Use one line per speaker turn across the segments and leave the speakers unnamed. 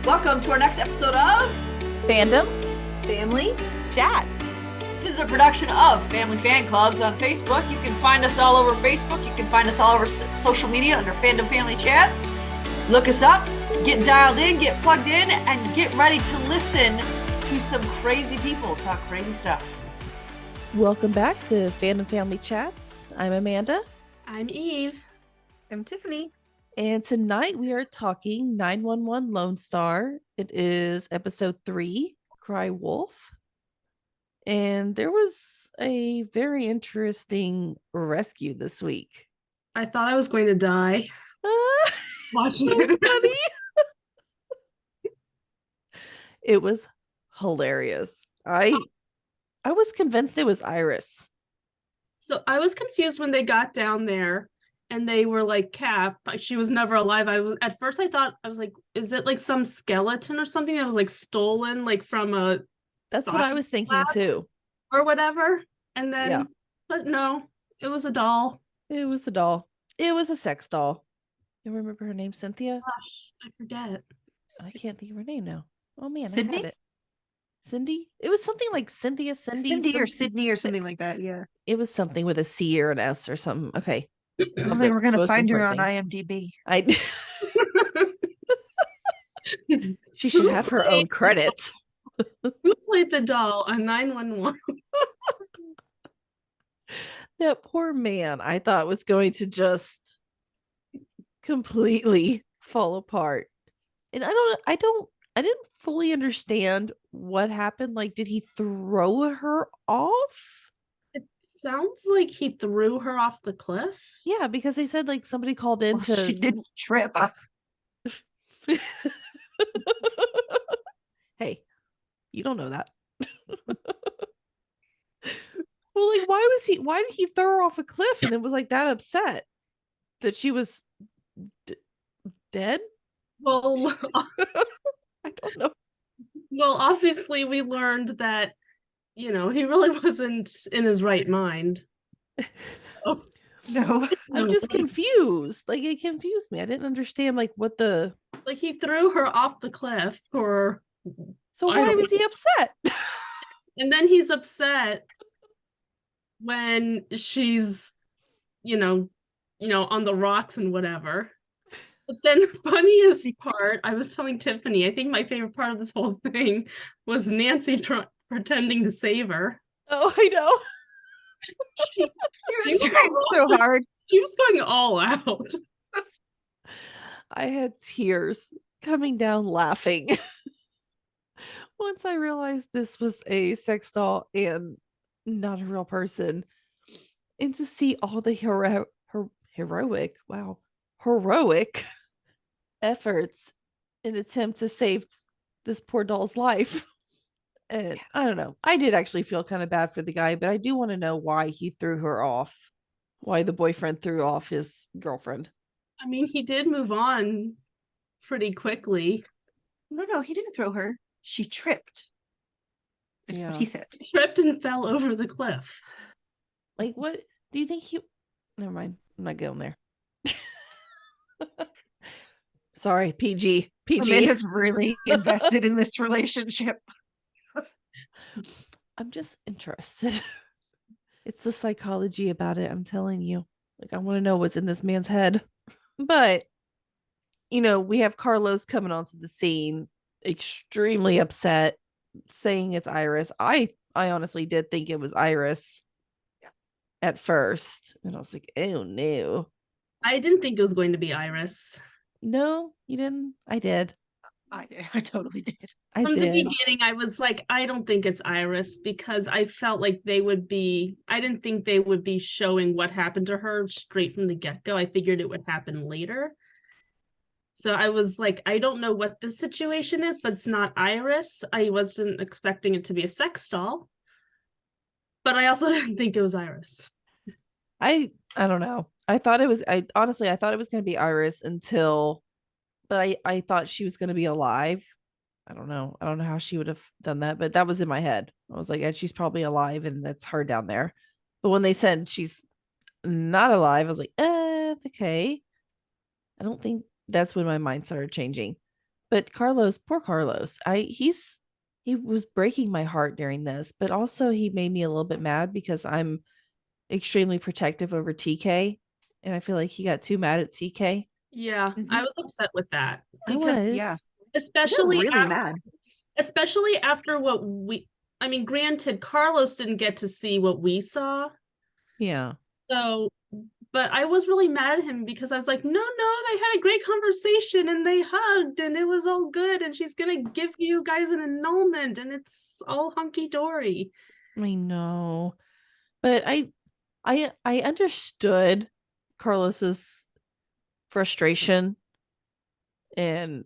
Welcome to our next episode of
Fandom
Family
Chats.
This is a production of Family Fan Clubs on Facebook. You can find us all over Facebook. You can find us all over social media under Fandom Family Chats. Look us up, get dialed in, get plugged in, and get ready to listen to some crazy people talk crazy stuff.
Welcome back to Fandom Family Chats. I'm Amanda.
I'm Eve.
I'm Tiffany.
And tonight we are talking 911 Lone Star. It is episode 3, Cry Wolf. And there was a very interesting rescue this week.
I thought I was going to die watching
So
it.
funny. It was hilarious. I was convinced it was Iris.
So I was confused when they got down there and they were like, Cap, she was never alive. At first I thought, I was like, is it like some skeleton or something that was like stolen like from a
That's what I was thinking
lab
too.
or whatever. And then,
Yeah.
But no, it was a doll.
It was a doll. It was a sex doll. You remember her name, Cynthia?
Gosh, I forget.
I can't think of her name now. Oh man, I
Sydney?
had it. Cindy? It was something like Cynthia,
Cindy or Sydney or something like that. Yeah.
It was something with a C or an S or something. Okay.
Something we're gonna
Most
find her on
important
IMDb.
She should have her own credits.
Who played the doll on 911?
That poor man, I thought was going to just completely fall apart. And I didn't fully understand what happened. Like, did he throw her off?
It sounds like he threw her off the cliff.
Yeah, because they said like somebody called in
Well,
to
she didn't trip.
Hey, you don't know that. Well, like, why did he throw her off a cliff and then was like that upset that she was dead?
Well,
I don't know.
well, obviously we learned that, he really wasn't in his right mind. Oh,
No.
I'm just confused. Like, it confused me. I didn't understand like what the
like he threw her off the cliff
so
I
why
don't
was he upset?
and then he's upset when she's, on the rocks and whatever. But then the funniest part, I was telling Tiffany, I think my favorite part of this whole thing was Nancy pretending to save her.
Oh, I know.
She
She was trying so hard.
She was going all out.
I had tears coming down laughing once I realized this was a sex doll and not a real person. And to see all the heroic efforts in attempt to save this poor doll's life. And I don't know. I did actually feel kind of bad for the guy, but I do want to know why he threw her off. Why the boyfriend threw off his girlfriend.
I mean, he did move on pretty quickly.
No, he didn't throw her. She tripped. That's
Yeah.
what he said.
Tripped and fell over the cliff.
Like, what do you think he? Never mind. I'm not going there. Sorry, PG.
Amanda's really invested in this relationship.
I'm just interested. It's the psychology about it. I'm telling you. Like, I want to know what's in this man's head. But, we have Carlos coming onto the scene, extremely upset, saying it's Iris. I honestly did think it was Iris at first. And I was like, oh no.
I didn't think it was going to be Iris.
No, you didn't? I did.
I did. I totally did.
I
From
did.
the beginning, I was like, I don't think it's Iris because I felt like I didn't think they would be showing what happened to her straight from the get-go. I figured it would happen later. So I was like, I don't know what the situation is, but it's not Iris. I wasn't expecting it to be a sex doll. But I also didn't think it was Iris.
I don't know. I thought it was honestly I thought it was going to be Iris but I thought she was going to be alive. I don't know how she would have done that, but that was in my head. I was like, she's probably alive and that's her down there. But when they said she's not alive, I was like, okay. I don't think that's when my mind started changing. But poor Carlos, he was breaking my heart during this, but also he made me a little bit mad because I'm extremely protective over TK, and I feel like he got too mad at TK.
Yeah, I was upset with that
I
because
was.
Yeah.
especially
Really
after,
mad.
especially after I mean, granted, Carlos didn't get to see what we saw.
Yeah.
So, but I was really mad at him because I was like, no, they had a great conversation and they hugged and it was all good. And she's going to give you guys an annulment and it's all hunky dory.
I know. But I understood Carlos's frustration and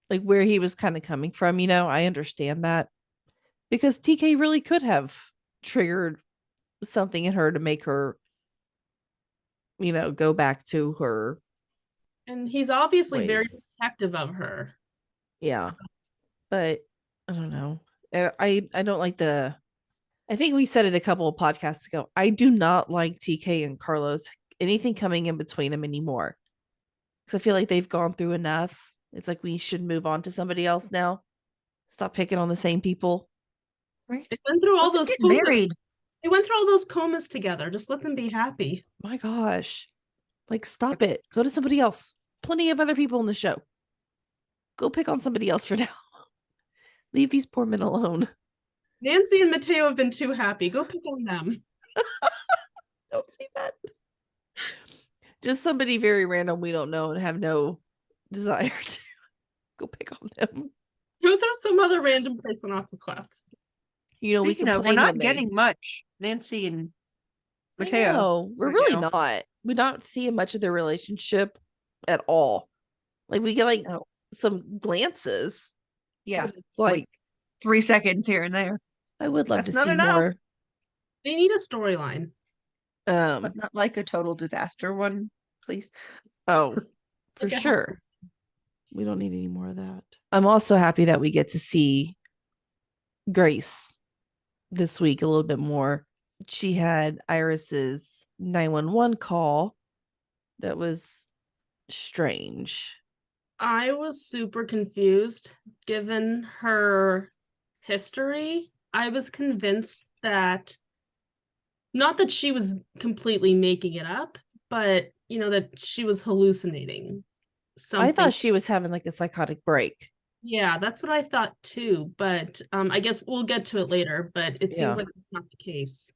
like where he was kind of coming from, I understand that because TK really could have triggered something in her to make her, go back to her.
And he's obviously very
Ways.
protective of her.
Yeah. But I don't know. I don't like I think we said it a couple of podcasts ago. I do not like TK and Carlos, anything coming in between them anymore. Because I feel like they've gone through enough. It's like we should move on to somebody else now. Stop picking on the same people.
Right.
They went through all
Let them
those
get
comas.
married.
They went through all those comas together. Just let them be happy.
My gosh. Like, stop it. Go to somebody else. Plenty of other people in the show. Go pick on somebody else for now. Leave these poor men alone.
Nancy and Mateo have been too happy. Go pick on them.
Don't see that. Just somebody very random we don't know and have no desire to go pick on them.
Go throw some other random person off the cliff.
We
Speaking of, we're
complain
not
when
getting much. Nancy and
I
Mateo.
know. We're
right
really
now.
not. We're not seeing much of their relationship at all. Like we get like
No.
some glances.
Yeah.
But it's like
3 seconds here and there.
I would love
That's
to
not
see
enough.
more.
They need a storyline.
But not like a total disaster one, please.
Oh, for
Like a
sure. We don't need any more of that. I'm also happy that we get to see Grace this week a little bit more. She had Iris's 911 call that was strange.
I was super confused given her history. I was convinced that not that she was completely making it up, but that she was hallucinating something.
I thought she was having like a psychotic break.
Yeah, that's what I thought too, but I guess we'll get to it later, but it
Yeah.
seems like it's not the case.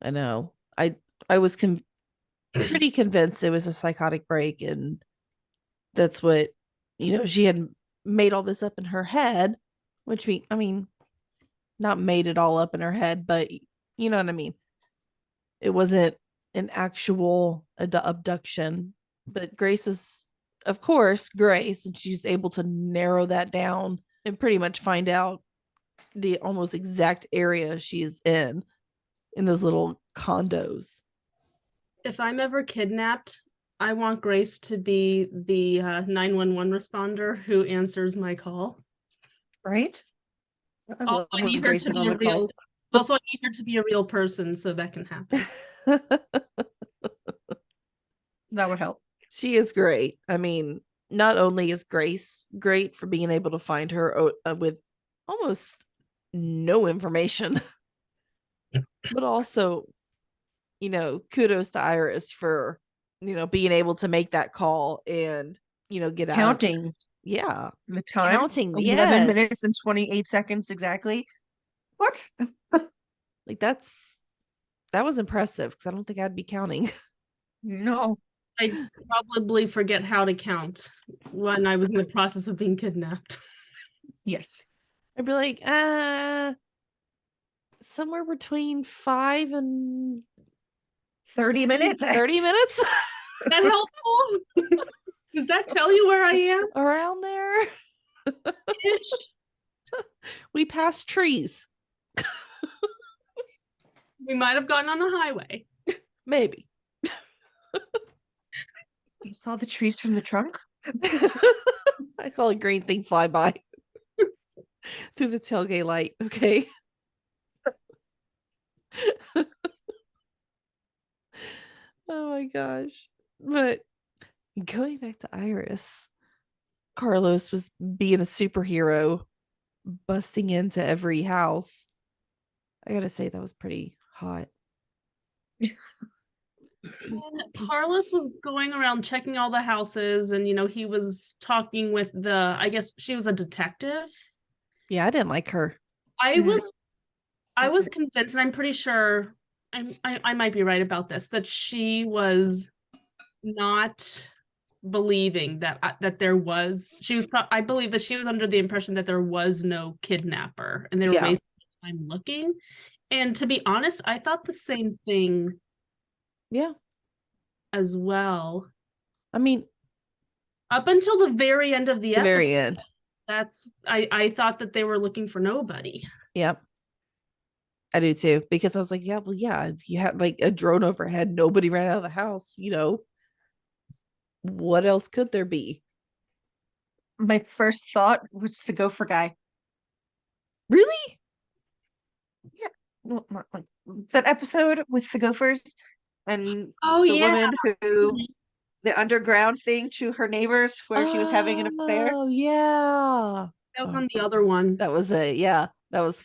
I know. I was pretty convinced it was a psychotic break, and that's what she had made all this up in her head, which I mean, not made it all up in her head, but you know what I mean. It wasn't an actual abduction, but Grace is, of course, Grace, and she's able to narrow that down and pretty much find out the almost exact area she is in those little condos.
If I'm ever kidnapped, I want Grace to be the 911 responder who answers my call.
Right?
Also, I need her to be a real. Also, I need her to be a real person so that can happen.
That would help.
She is great. I mean, not only is Grace great for being able to find her with almost no information, but also, kudos to Iris for, being able to make that call and, get out.
Counting.
Yeah.
The time.
Counting.
11 minutes and 28 seconds exactly. What?
Like that was impressive because I don't think I'd be counting.
No.
I probably forget how to count when I was in the process of being kidnapped.
Yes.
I'd be like, somewhere between 5 and
30 minutes.
30 minutes.
Is that helpful? Does that tell you where I am?
Around there.
Ish.
We passed trees.
We might have gotten on the highway.
Maybe.
You saw the trees from the trunk?
I saw a green thing fly by through the tailgate light. Okay. Oh my gosh. But going back to Iris, Carlos was being a superhero, busting into every house. I gotta say that was pretty hot.
And Carlos was going around checking all the houses, and he was talking with I guess she was a detective.
Yeah, I didn't like her.
I
Mm.
was convinced, and I'm pretty sure I might be right about this, that she was not believing that there was I believe that she was under the impression that there was no kidnapper, and they were
Yeah.
wasting time looking. And to be honest, I thought the same thing
Yeah.
as well.
I mean,
Up until the very end of the
the
episode,
very end.
that's I thought that they were looking for nobody.
Yep. I do too, because I was like, yeah, well, yeah, if you had like a drone overhead, nobody ran out of the house, what else could there be?
My first thought was the gopher guy.
Really?
Well, like that episode with the gophers and
Oh
the
yeah.
woman who the underground thing to her neighbors where she was having an affair.
Oh, yeah.
That was
Oh,
on the other one.
that was it. Yeah. That was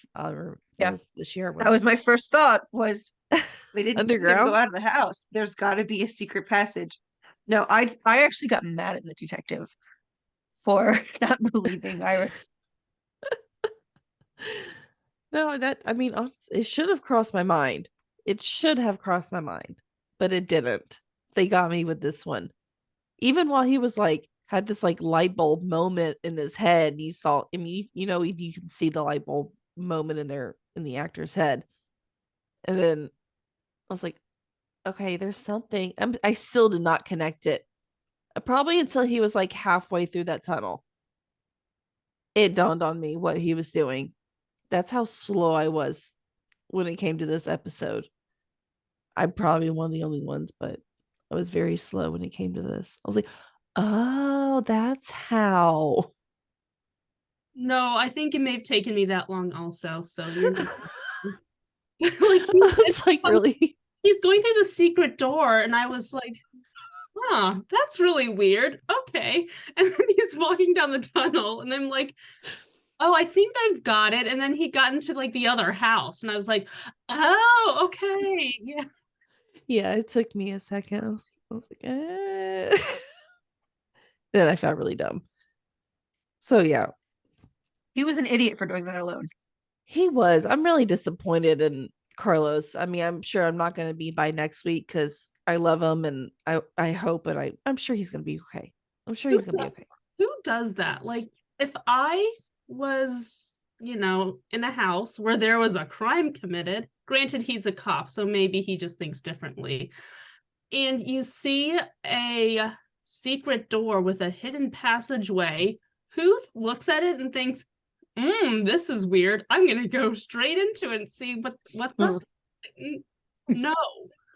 Yeah.
was the sheriff.
That was my first thought was they didn't see him
Underground?
go out of the house. There's got to be a secret passage. No, I actually got mad at the detective for not believing Iris.
No, it should have crossed my mind. It should have crossed my mind, but it didn't. They got me with this one. Even while he was like, had this like light bulb moment in his head, you saw, I mean, you can see the light bulb moment in the actor's head. And then I was like, okay, there's something. I still did not connect it. Probably until he was like halfway through that tunnel. It dawned on me what he was doing. That's how slow I was when it came to this episode. I'm probably one of the only ones, but I was very slow when it came to this. I was like, oh, that's how.
No, I think it may have taken me that long also. So you're like
It's like, really?
he's going through the secret door, and I was like, huh, that's really weird. Okay. And then he's walking down the tunnel, and I'm like, oh, I think I've got it. And then he got into like the other house, and I was like, oh, okay. Yeah.
Yeah, it took me a second. I was like, eh. Then I felt really dumb. So yeah,
He was an idiot for doing that alone.
he was. I'm really disappointed in Carlos. I mean, I'm sure I'm not going to be by next week because I love him and I hope and I'm sure he's going to be okay. I'm sure he's going to be okay.
Who does that? Like, if I was, in a house where there was a crime committed, granted he's a cop, so maybe he just thinks differently, and you see a secret door with a hidden passageway, who looks at it and thinks, this is weird, I'm gonna go straight into it and see what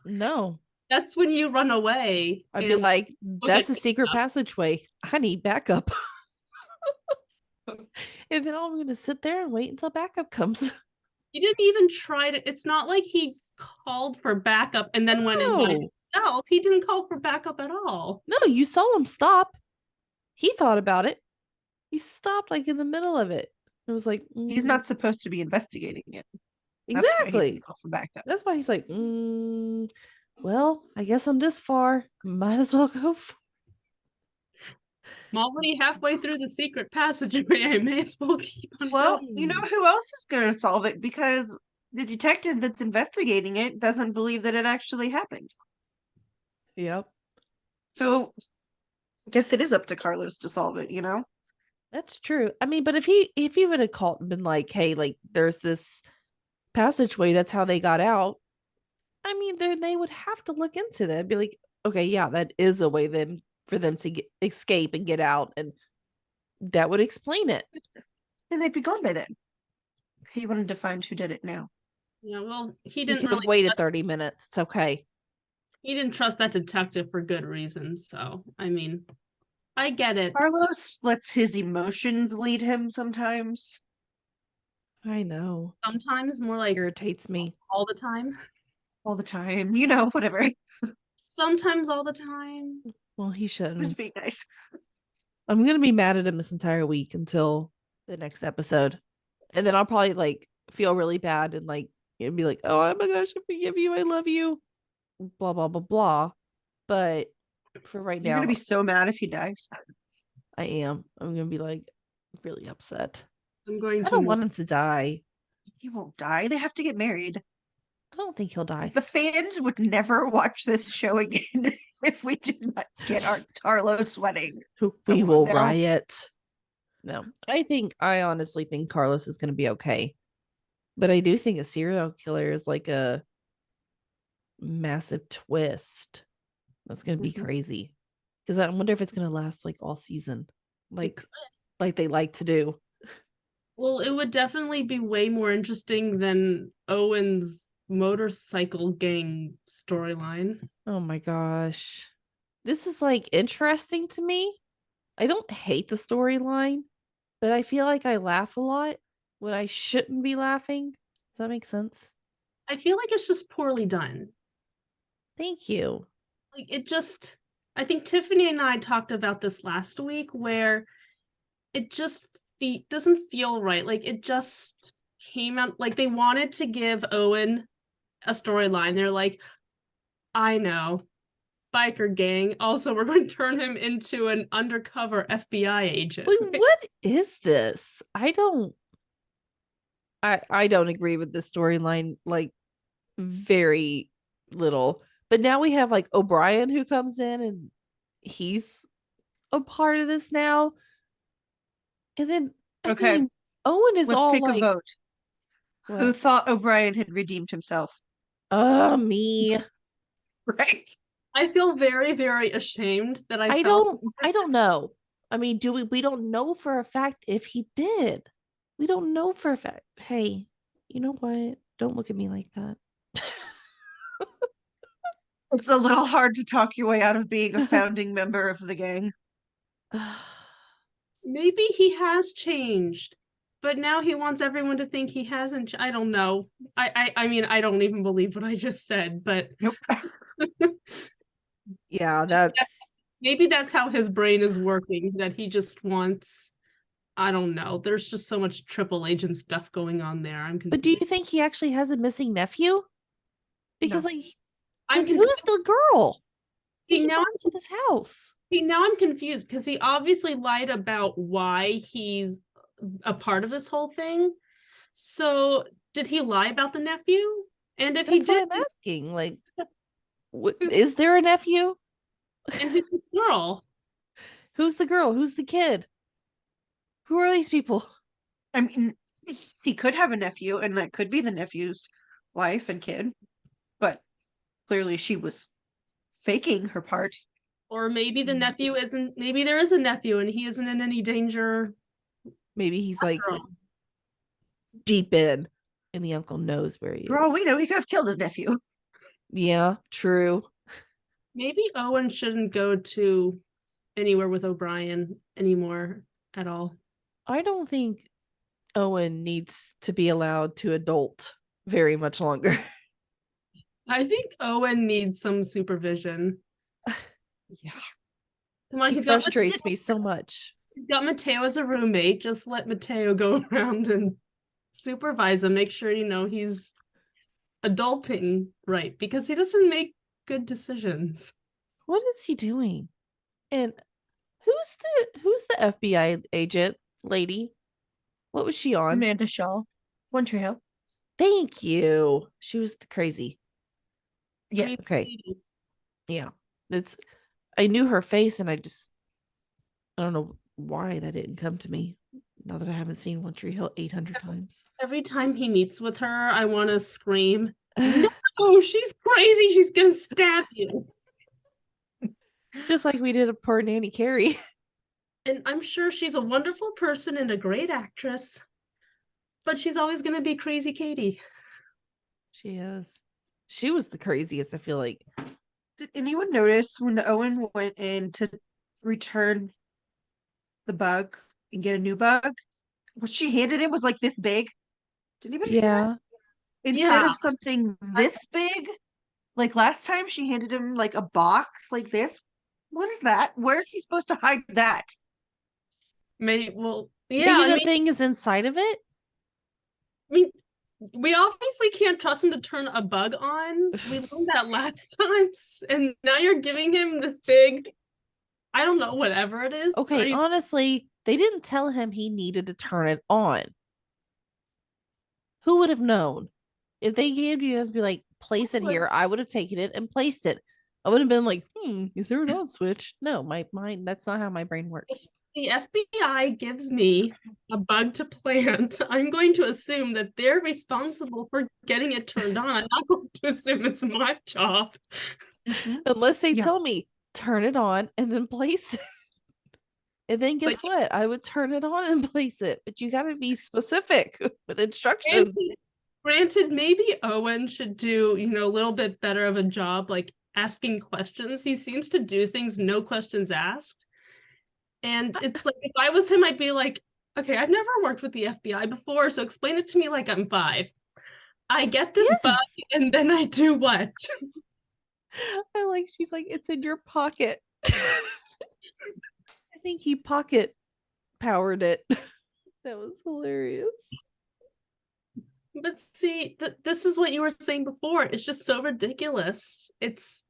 no. That's when you run away.
I'd be like, that's a
at
secret passageway. I need backup. And then I'm going to sit there and wait until backup comes.
He didn't even try to. It's not like he called for backup and then went and got it himself. He didn't call for backup at all.
No, you saw him stop. He thought about it. He stopped like in the middle of it. It was like,
He's not supposed to be investigating it.
exactly.
Call for backup.
That's why he's like, well, I guess I'm this far. Might as well go.
I'm already halfway through the secret passageway. I may as well keep on
Well,
going.
you know who else is going to solve it because the detective that's investigating it doesn't believe that it actually happened.
Yep.
So I guess it is up to Carlos to solve it,
That's true. I mean, but if he would have called and been like, hey, like there's this passageway, that's how they got out. I mean, then they would have to look into that. Be like, okay, yeah, that is a way then for them to escape and get out, and that would explain it.
And they'd be gone by then. He wanted to find who did it now.
Yeah, well, he
He
didn't
could
really
have waited 30 minutes. It's okay.
He didn't trust that detective for good reasons. So, I mean, I get it.
Carlos lets his emotions lead him sometimes.
I know.
Sometimes more like
Irritates me.
all the time.
All the time, whatever.
Sometimes all the time.
Well, he
Just
shouldn't.
be nice.
I'm gonna be mad at him this entire week until the next episode. And then I'll probably like feel really bad and like and be like, oh my gosh, I forgive you, I love you. Blah blah blah blah. But for right
You're
now,
gonna be so mad if he dies.
I am. I'm gonna be like really upset.
I'm going
I
to
don't
mourn.
want him to die.
He won't die. They have to get married.
I don't think he'll die.
The fans would never watch this show again if we did not get our Carlos wedding.
We
Come on
will
now.
riot. No, I honestly think Carlos is going to be okay. But I do think a serial killer is like a massive twist. That's going to be
Mhm.
crazy. Because I wonder if it's going to last like all season, like
could.
they like to do.
Well, it would definitely be way more interesting than Owen's motorcycle gang storyline.
Oh my gosh, this is like interesting to me. I don't hate the storyline, but I feel like I laugh a lot when I shouldn't be laughing. Does that make sense?
I feel like it's just poorly done.
Thank you.
Like it just I think Tiffany and I talked about this last week where it just doesn't feel right. Like it just came out like they wanted to give Owen a storyline. They're like, I know, biker gang. Also, we're going to turn him into an undercover FBI agent.
Wait, what is this? I don't agree with this storyline like very little. But now we have like O'Brien who comes in and he's a part of this now. And then
Okay.
mean, Owen is
Let's
all
take
like,
a vote. Who
what?
thought O'Brien had redeemed himself?
Me.
Right.
I feel very, very ashamed that
I
felt
don't know. I mean, we don't know for a fact if he did. We don't know for a fact. Hey, you know what? Don't look at me like that.
It's a little hard to talk your way out of being a founding member of the gang.
maybe he has changed, but now he wants everyone to think he hasn't. I don't know. I mean, I don't even believe what I just said, but
Nope.
Yeah, that's
maybe that's how his brain is working, that he just wants, I don't know. There's just so much triple agent stuff going on there. I'm confused.
But do you think he actually has a missing nephew? Because
No.
like
I'm
then
confused.
who's the girl?
See,
He
now
brought to this house.
I'm confused because he obviously lied about why he's a part of this whole thing. So did he lie about the nephew? And if he
That's what
did,
I'm asking. Like, is there a nephew?
and who's this girl?
Who's the girl? Who's the kid? Who are these people?
I mean, he could have a nephew, and that could be the nephew's wife and kid, but clearly she was faking her part.
Or maybe the nephew isn't, maybe there is a nephew and he isn't in any danger.
Maybe he's like
Girl.
deep in, and the uncle knows where he
For all
is.
we know, he could have killed his nephew.
Yeah, true.
Maybe Owen shouldn't go to anywhere with O'Brien anymore at all.
I don't think Owen needs to be allowed to adult very much longer.
I think Owen needs some supervision.
Yeah.
Come on,
It frustrates me so much.
He's got Mateo as a roommate. Just let Mateo go around and supervise him. Make sure he's adulting right, because he doesn't make good decisions.
What is he doing? And who's the FBI agent lady? What was she on?
Amanda Shaw. One Tree Hill.
Thank you. She was crazy.
Yes.
Okay. Yeah. I knew her face and I don't know why that didn't come to me now that I haven't seen One Tree Hill 800 times.
Every time he meets with her, I want to scream, no, she's crazy. She's going to stab you.
Just like we did a poor Nanny Carey.
And I'm sure she's a wonderful person and a great actress, but she's always going to be crazy Katie.
She is. She was the craziest, I feel like.
Did anyone notice when Owen went in to return the bug and get a new bug? What she handed him was like this big. Did anybody see that? Instead of something this big, like last time she handed him like a box like this. What is that? Where is he supposed to hide that?
Maybe, well, yeah,
Maybe
I
the
mean,
thing is inside of it.
I mean, we obviously can't trust him to turn a bug on. We learned that last time, and now you're giving him this big, I don't know, whatever it is.
Okay, honestly, they didn't tell him he needed to turn it on. Who would have known? If they gave you to be like, place it here, I would have taken it and placed it. I would have been like, is there an on switch? No, my mind, that's not how my brain works.
The FBI gives me a bug to plant, I'm going to assume that they're responsible for getting it turned on. I'm not going to assume it's my job.
Unless they
Yeah.
tell me, turn it on and then place it. And then guess what? I would turn it on and place it. But you got to be specific with instructions.
Granted, maybe Owen should do, a little bit better of a job, like asking questions. He seems to do things no questions asked. And it's like, if I was him, I'd be like, okay, I've never worked with the FBI before, so explain it to me like I'm 5. I get this bug, and then I do what?
She's like, it's in your pocket. I think he pocket powered it. That was hilarious.
But see, this is what you were saying before. It's just so ridiculous. It's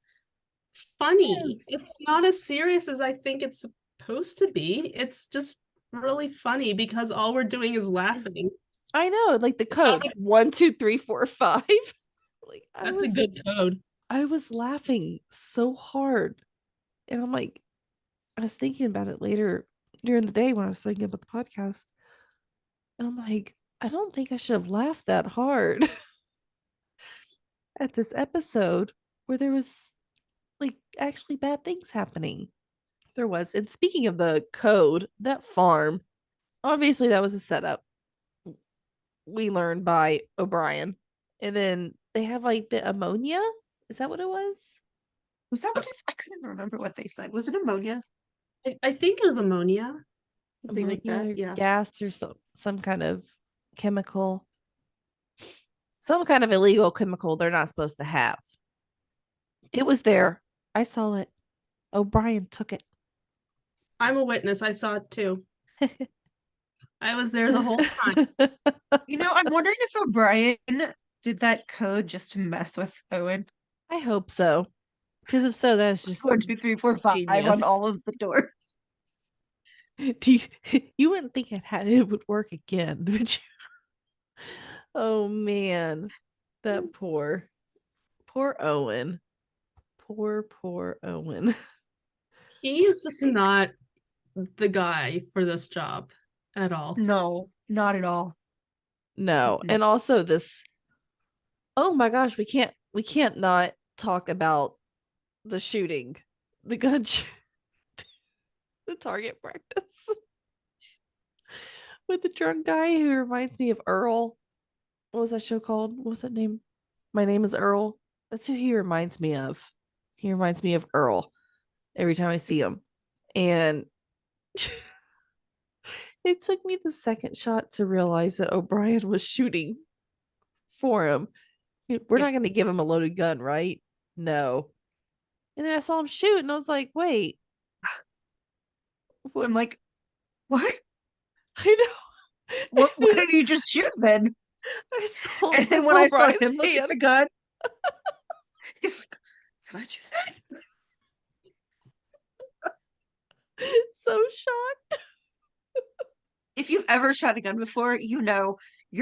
funny.
Yes.
It's not as serious as I think it's supposed to be. It's just really funny because all we're doing is laughing.
I know, like the code 1, 2, 3, 4, 5. Like
that's a good code.
I was laughing so hard, and I'm like, I was thinking about it later during the day when I was thinking about the podcast, and I'm like, I don't think I should have laughed that hard at this episode where there was like actually bad things happening. There was. And speaking of the code, that farm, obviously that was a setup. We learned by O'Brien. And then they have like the ammonia. Is that what it was?
Was that what I couldn't remember what they said. Was it ammonia?
I think it was ammonia.
Something like that. Yeah.
Gas or some kind of chemical. Some kind of illegal chemical they're not supposed to have. It was there. I saw it. O'Brien took it.
I'm a witness. I saw it too. I was there the whole time.
I'm wondering if O'Brien did that code just to mess with Owen.
I hope so. Because if so, that's just
1, 2, 3, 4, 5
genius.
on all of the doors.
You wouldn't think it would work again, would you? Oh man. That poor Owen. Poor Owen.
He is just not the guy for this job at all.
No, not at all.
No.
Mm-mm.
And also this, oh my gosh, we can't not talk about the shooting, the gun the target practice with the drunk guy who reminds me of Earl. What was that show called? What was that name? My Name is Earl. That's who he reminds me of. He reminds me of Earl every time I see him. And it took me the second shot to realize that O'Brien was shooting for him. We're not going to give him a loaded gun, right? No. And then I saw him shoot, and I was like, wait.
I'm like, what?
I know.
What did he just shoot then?
I saw
And then when I saw
O'Brien's
him look
hand.
at the gun, he's like, did I do that?
So shocked.
If you've ever shot a gun before, you're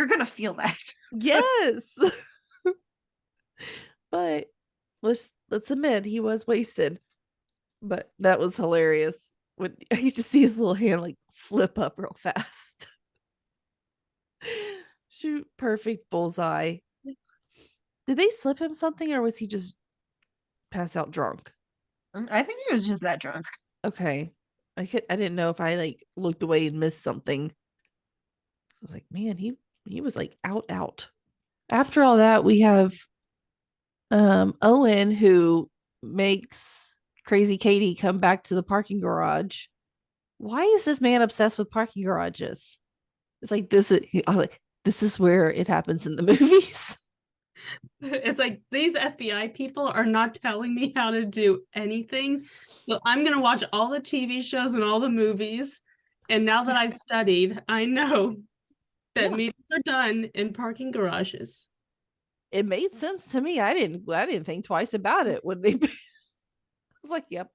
gonna feel that.
Yes. But let's admit he was wasted. But that was hilarious. When you just see his little hand like flip up real fast. Shoot, perfect bullseye. Did they slip him something, or was he just passed out drunk?
I think he was just that drunk.
Okay. I didn't know if I like looked away and missed something. I was like, man, he was like out. After all that, we have Owen, who makes Crazy Katie come back to the parking garage. Why is this man obsessed with parking garages? It's like this is where it happens in the movies.
It's like these FBI people are not telling me how to do anything. So I'm going to watch all the TV shows and all the movies And now that I've studied, I know that
Yeah.
meetings are done in parking garages.
It made sense to me. I didn't think twice about it when they I was like, yep.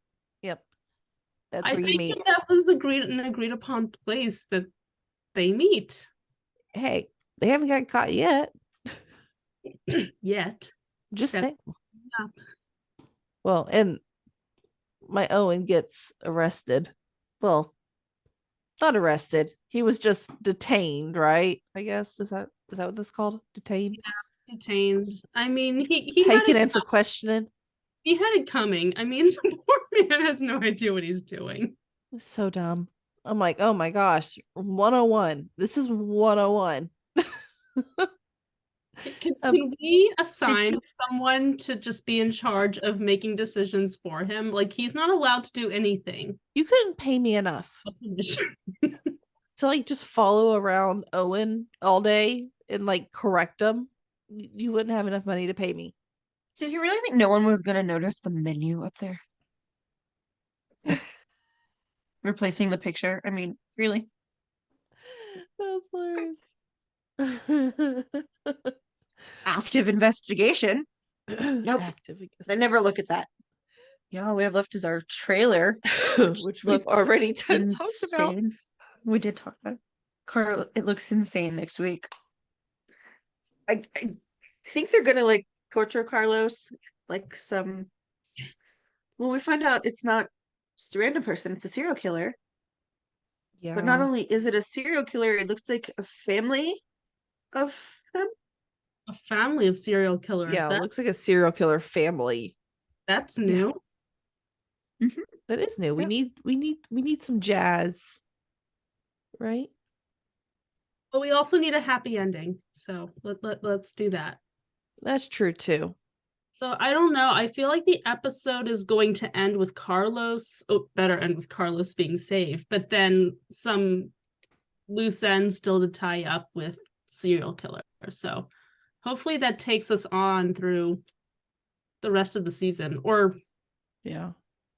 That's
I
where you
think
meet.
that was an agreed upon place that they meet.
Hey, they haven't got caught yet.
Yet.
Just
That-
saying.
yeah.
Well, and my Owen gets arrested. Well, not arrested. He was just detained, right? I guess is that what that's called? Detained.
Detained. I mean, he had
Taken
it,
in for questioning.
he had it coming. I mean, the poor man has no idea what he's doing.
So dumb. I'm like, oh my gosh, 101. This is 101.
Can we assign someone to just be in charge of making decisions for him? Like, he's not allowed to do anything.
You couldn't pay me enough to like just follow around Owen all day and like correct him. You wouldn't have enough money to pay me.
Did you really think no one was gonna notice the menu up there? Replacing the picture. I mean, really?
That's hilarious.
Active investigation. Nope.
Active.
I never look at that. Yeah, all we have left is our trailer,
which we've already talked about.
insane. We did talk about it. Carl, it looks insane next week. I think they're gonna like torture Carlos, like some. Well, we find out it's not just a random person; it's a serial killer.
Yeah.
But not only is it a serial killer, it looks like a family of them.
A family of serial killers.
Yeah, it looks like a serial killer family.
That's new.
Mm-hmm.
That is new. We need some jazz, right?
But we also need a happy ending. So let's do that.
That's true too.
So I don't know. I feel like the episode is going to end with Carlos. Oh, better end with Carlos being saved, but then some loose ends still to tie up with serial killer. So hopefully that takes us on through the rest of the season, or
Yeah.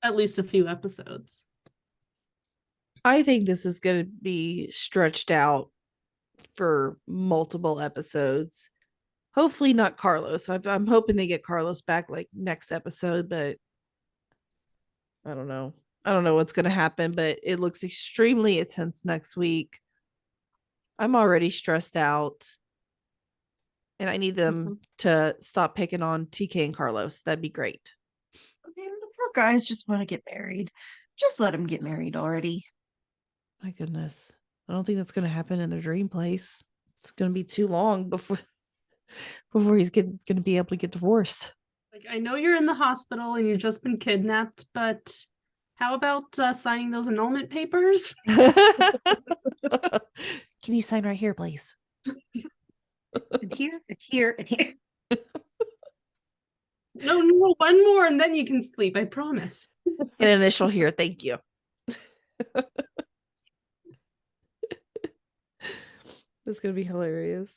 at least a few episodes.
I think this is going to be stretched out for multiple episodes. Hopefully not Carlos. I'm hoping they get Carlos back like next episode, but I don't know. I don't know what's going to happen, but it looks extremely intense next week. I'm already stressed out. And I need them to stop picking on TK and Carlos. That'd be great.
Man, the poor guys just want to get married. Just let them get married already.
My goodness. I don't think that's going to happen in their dream place. It's going to be too long before he's going to be able to get divorced.
Like, I know you're in the hospital and you've just been kidnapped, but how about signing those annulment papers?
Can you sign right here, please?
And here, and here, and here.
No, one more and then you can sleep, I promise.
An initial here, thank you. That's going to be hilarious.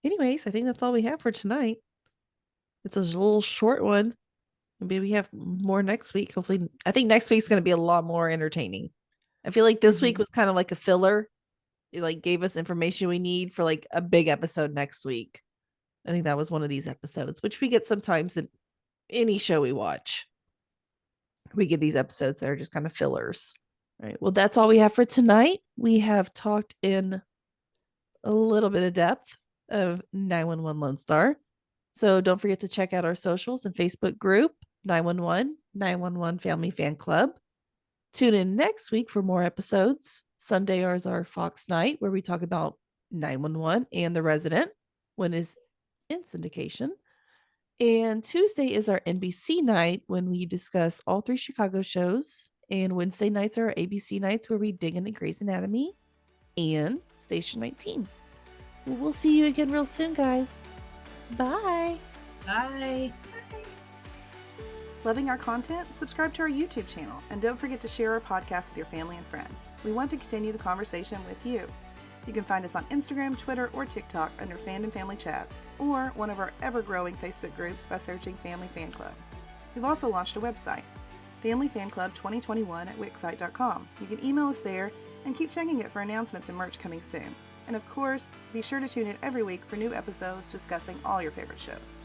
Anyways, I think that's all we have for tonight. It's a little short one. Maybe we have more next week. Hopefully, I think next week's going to be a lot more entertaining. I feel like this week was kind of like a filler. It like gave us information we need for like a big episode next week. I think that was one of these episodes, which we get sometimes in any show we watch. We get these episodes that are just kind of fillers. All right. Well, that's all we have for tonight. We have talked in a little bit of depth of 911 Lone Star. So don't forget to check out our socials and Facebook group, 911 Family Fan Club. Tune in next week for more episodes. Sunday is our Fox night where we talk about 911 and The Resident when it's in syndication. And Tuesday is our NBC night when we discuss all 3 Chicago shows. And Wednesday nights are our ABC nights where we dig into Grey's Anatomy and Station 19. We'll see you again real soon, guys. Bye.
Bye.
Loving our content? Subscribe to our YouTube channel and don't forget to share our podcast with your family and friends. We want to continue the conversation with you. You can find us on Instagram, Twitter, or TikTok under Fandom Family Chats, or one of our ever-growing Facebook groups by searching Family Fan Club. We've also launched a website, FamilyFanClub2021 at Wixsite.com. You can email us there And keep checking it for announcements and merch coming soon. And of course, be sure to tune in every week for new episodes discussing all your favorite shows.